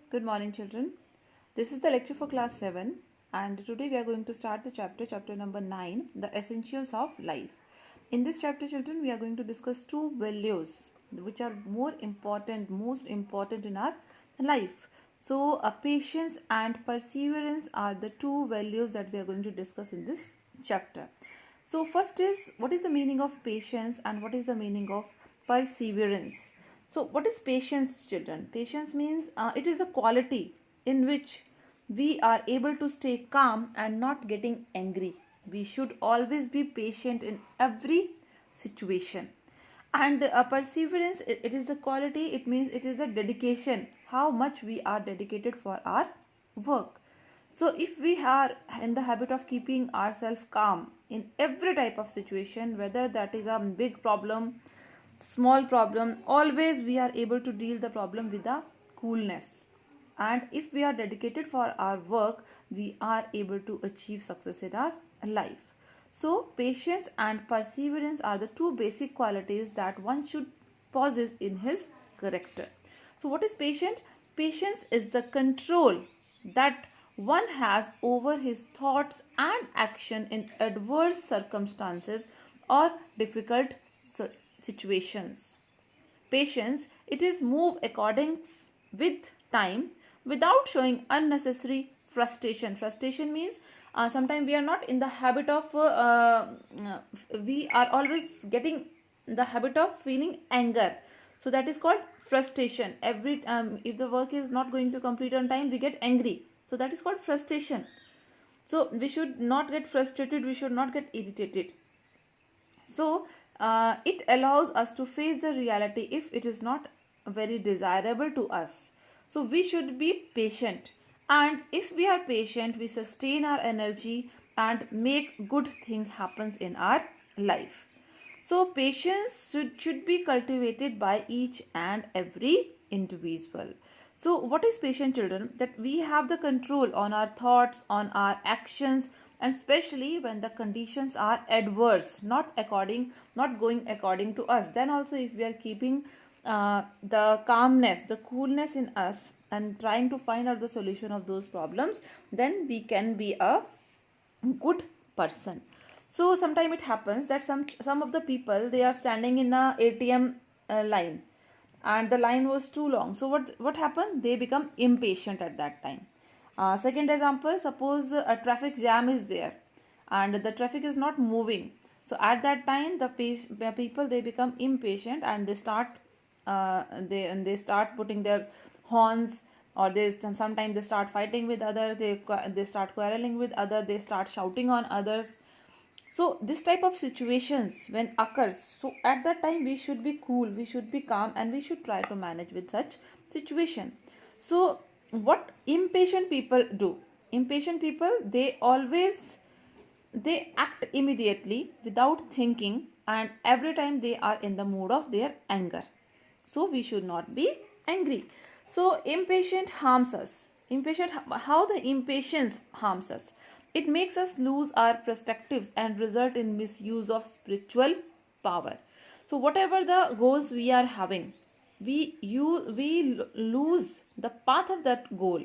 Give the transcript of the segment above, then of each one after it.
Good morning, children. This is the lecture for class 7, and today we are going to start the chapter number 9, the essentials of life. In this chapter, children, we are going to discuss two values which are most important in our life. So, patience and perseverance are the two values that we are going to discuss in this chapter. So, first is what is the meaning of patience and what is the meaning of perseverance? So, what is patience, children? Patience means it is a quality in which we are able to stay calm and not getting angry. We should always be patient in every situation. And perseverance, it is the quality, it means it is a dedication, how much we are dedicated for our work. So, if we are in the habit of keeping ourselves calm in every type of situation, whether that is a big problem, small problem, always we are able to deal the problem with a coolness. And if we are dedicated for our work, we are able to achieve success in our life. So, patience and perseverance are the two basic qualities that one should possess in his character. So, what is patient? Patience is the control that one has over his thoughts and action in adverse circumstances or difficult situations. Patience, it is move according with time without showing unnecessary frustration. Frustration means sometimes we are not in the habit of we are always getting the habit of feeling anger. So that is called frustration. Every if the work is not going to complete on time, we get angry. So that is called frustration. So we should not get frustrated, we should not get irritated. So it allows us to face the reality if it is not very desirable to us. So we should be patient, and if we are patient, we sustain our energy and make good thing happens in our life. So patience should be cultivated by each and every individual. So what is patient, children? That we have the control on our thoughts, on our actions, and especially when the conditions are adverse, not going according to us. Then also if we are keeping the calmness, the coolness in us and trying to find out the solution of those problems, then we can be a good person. So sometimes it happens that some of the people, they are standing in a ATM line, and the line was too long. So what happened? They become impatient at that time. Second example, suppose a traffic jam is there and the traffic is not moving. So at that time the people, they become impatient and they start putting their horns, or sometimes they start fighting with others, they start quarreling with others, they start shouting on others. So this type of situations when occurs, so at that time we should be cool, we should be calm, and we should try to manage with such situation. So what impatient people do? Impatient people, they act immediately without thinking, and every time they are in the mood of their anger. So we should not be angry. So impatient harms us. How the impatience harms us? It makes us lose our perspectives and result in misuse of spiritual power. So whatever the goals we are having, we lose the path of that goal,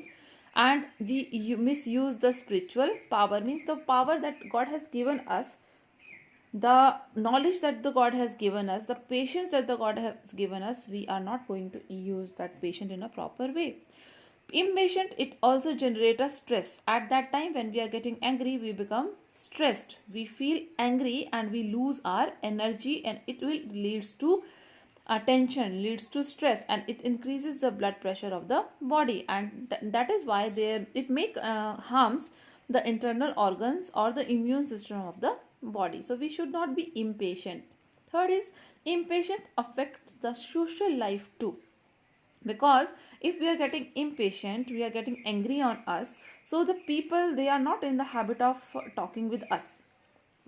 and we misuse the spiritual power, means the power that God has given us, the knowledge that the God has given us, the patience that the God has given us. We are not going to use that patience in a proper way. Impatient, it also generates a stress. At that time when we are getting angry, we become stressed, we feel angry, and we lose our energy, and it will leads to tension, leads to stress, and it increases the blood pressure of the body, and that is why it make harms the internal organs or the immune system of the body. So we should not be impatient. Third is, impatient affects the social life too, because if we are getting impatient, we are getting angry on us, so the people, they are not in the habit of talking with us.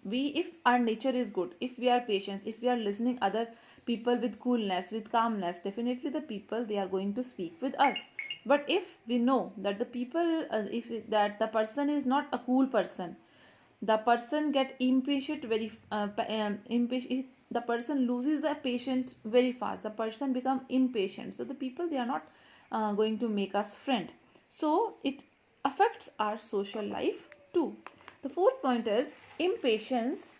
If our nature is good, if we are patient, if we are listening other people with coolness, with calmness, definitely the people, they are going to speak with us. But if we know that the people, if that the person is not a cool person, the person get impatient very impatient, the person loses the patience very fast, the person become impatient. So the people, they are not going to make us friend. So it affects our social life too. The fourth point is impatience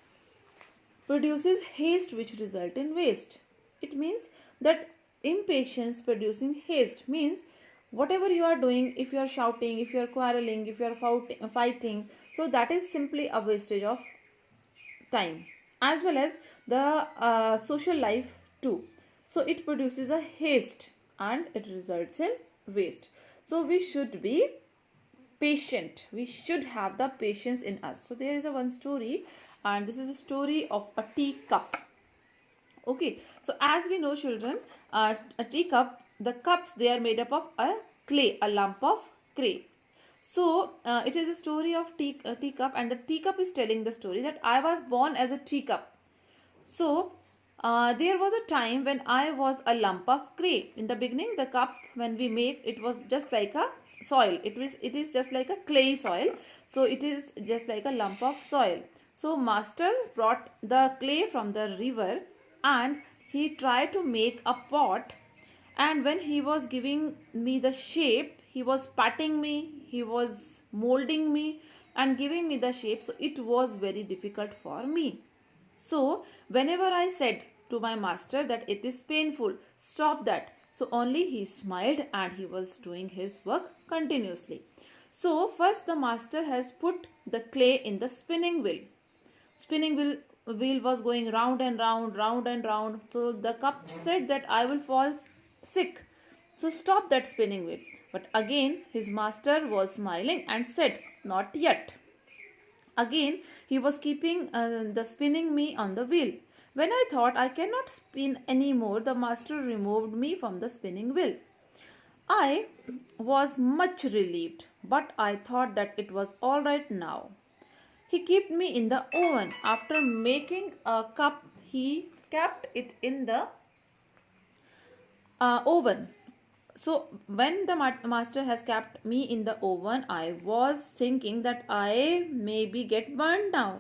produces haste which result in waste. It means that impatience producing haste means whatever you are doing, if you are shouting, if you are quarreling, if you are fighting, so that is simply a wastage of time, as well as the social life too. So it produces a haste and it results in waste. So we should be patient. We should have the patience in us. So there is a one story, and this is a story of a teacup. Okay, so as we know, children, a teacup, the cups, they are made up of a clay, a lump of clay. So it is a story of teacup, and the teacup is telling the story that I was born as a teacup. So there was a time when I was a lump of clay. In the beginning, the cup, when we make, it was just like a soil. It is just like a clay soil. So it is just like a lump of soil. So master brought the clay from the river and he tried to make a pot. And when he was giving me the shape, he was patting me, he was molding me and giving me the shape. So it was very difficult for me. So whenever I said to my master that it is painful, stop that. So only he smiled and he was doing his work continuously. So first the master has put the clay in the spinning wheel. Spinning wheel was going round and round, round and round. So the cup said that I will fall sick. So stop that spinning wheel. But again his master was smiling and said, not yet. Again he was keeping the spinning me on the wheel. When I thought I cannot spin anymore, the master removed me from the spinning wheel. I was much relieved, but I thought that it was all right now. He kept me in the oven. After making a cup, he kept it in the oven. So when the master has kept me in the oven, I was thinking that I maybe get burned now.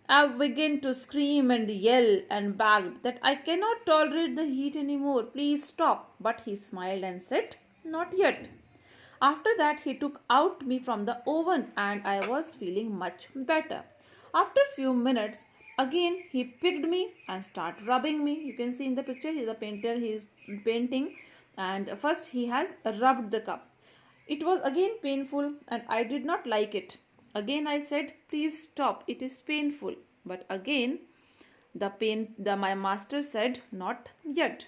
I began to scream and yell and begged that I cannot tolerate the heat anymore. Please stop. But he smiled and said, not yet. After that, he took out me from the oven and I was feeling much better. After few minutes, again he picked me and started rubbing me. You can see in the picture, he is a painter, he is painting, and first he has rubbed the cup. It was again painful and I did not like it. Again I said, please stop, it is painful. But again my master said, not yet.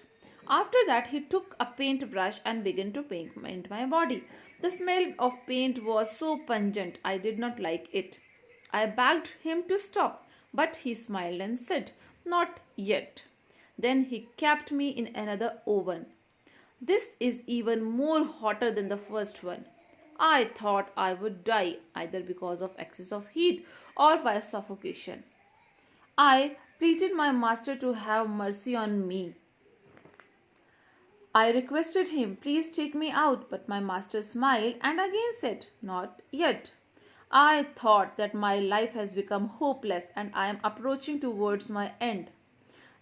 After that, he took a paintbrush and began to paint my body. The smell of paint was so pungent, I did not like it. I begged him to stop, but he smiled and said, not yet. Then he kept me in another oven. This is even more hotter than the first one. I thought I would die either because of excess of heat or by suffocation. I pleaded my master to have mercy on me. I requested him, please take me out, but my master smiled and again said, not yet. I thought that my life has become hopeless and I am approaching towards my end.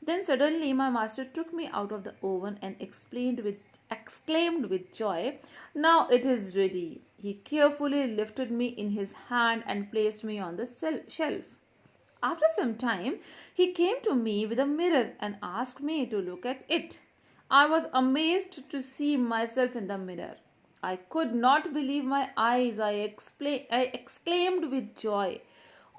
Then suddenly my master took me out of the oven and exclaimed with joy, now it is ready. He carefully lifted me in his hand and placed me on the shelf. After some time, he came to me with a mirror and asked me to look at it. I was amazed to see myself in the mirror. I could not believe my eyes. I exclaimed with joy,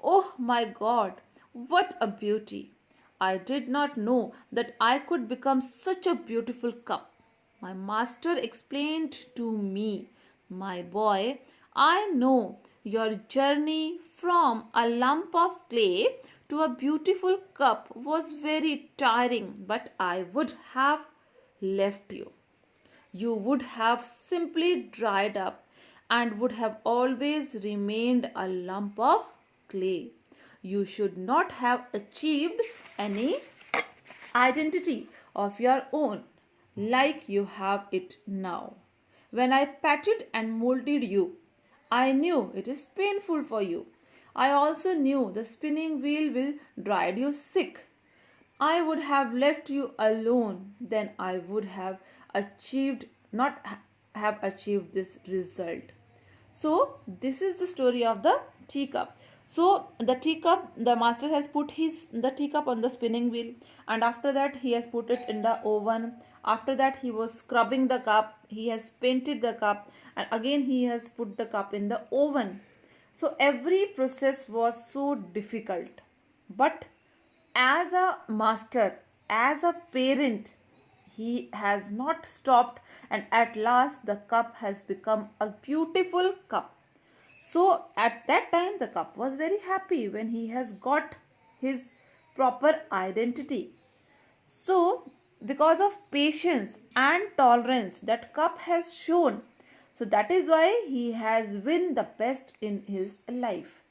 oh my God, what a beauty! I did not know that I could become such a beautiful cup. My master explained to me, my boy, I know your journey from a lump of clay to a beautiful cup was very tiring, but I would have left you. You would have simply dried up and would have always remained a lump of clay. You should not have achieved any identity of your own like you have it now. When I patted and molded you, I knew it is painful for you. I also knew the spinning wheel will drive you sick. I would have left you alone, then I would have achieved not have achieved this result. So this is the story of the teacup. So the teacup, the master has put the teacup on the spinning wheel, and after that he has put it in the oven. After that he was scrubbing the cup, he has painted the cup, and again he has put the cup in the oven. So every process was so difficult. But as a master, as a parent, he has not stopped, and at last the cup has become a beautiful cup. So at that time the cup was very happy when he has got his proper identity. So because of patience and tolerance that cup has shown, so that is why he has win the best in his life.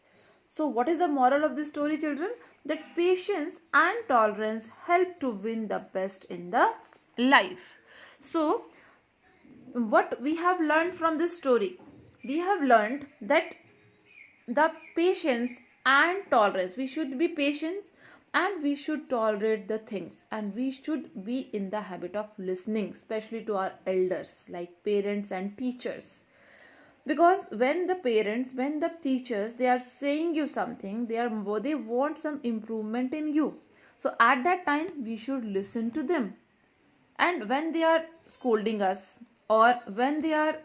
So what is the moral of this story, children? That patience and tolerance help to win the best in the life. So what we have learned from this story? We have learned that the patience and tolerance, we should be patient and we should tolerate the things, and we should be in the habit of listening, especially to our elders like parents and teachers. Because when the parents, when the teachers, they are saying you something, they want some improvement in you, so at that time we should listen to them. And when they are scolding us, or when they are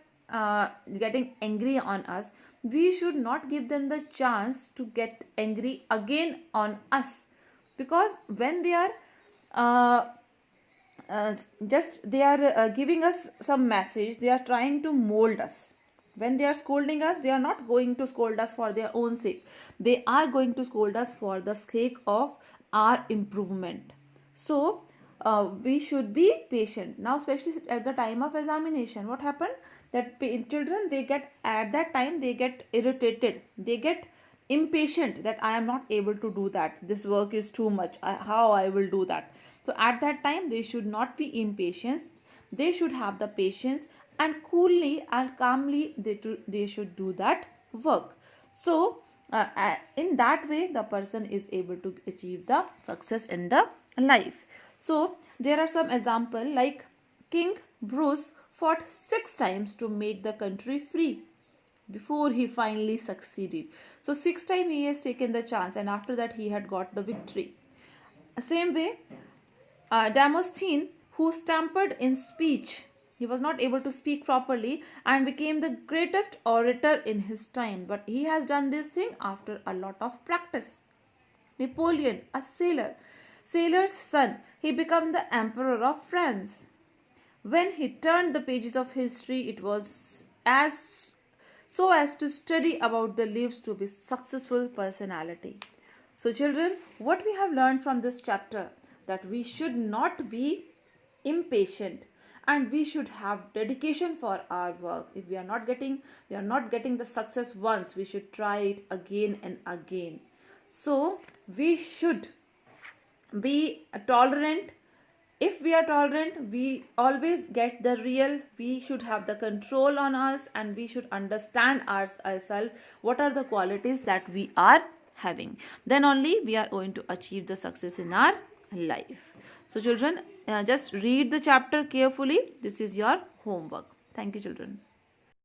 getting angry on us, we should not give them the chance to get angry again on us. Because when they are uh, giving us some message, they are trying to mold us. When they are scolding us, they are not going to scold us for their own sake, they are going to scold us for the sake of our improvement. So we should be patient. Now especially at the time of examination, what happened, that children, they get, at that time they get irritated, they get impatient, that I am not able to do that, this work is too much, how I will do that. So at that time they should not be impatient, they should have the patience, and coolly and calmly they should do that work. So in that way the person is able to achieve the success in the life. So there are some example, like King Bruce fought 6 times to make the country free before he finally succeeded. So 6 times he has taken the chance, and after that he had got the victory. Same way, Demosthenes, who stammered in speech, he was not able to speak properly and became the greatest orator in his time, but he has done this thing after a lot of practice. Napoleon, a sailor's son, he became the emperor of France. When he turned the pages of history, it was as to study about the lives to be successful personality. So children, what we have learned from this chapter, that we should not be impatient and we should have dedication for our work. If we are not getting the success once, we should try it again and again. So we should be tolerant. If we are tolerant, we always get the real. We should have the control on us, and we should understand ourselves, what are the qualities that we are having. Then only we are going to achieve the success in our life. So children, just read the chapter carefully. This is your homework. Thank you, children.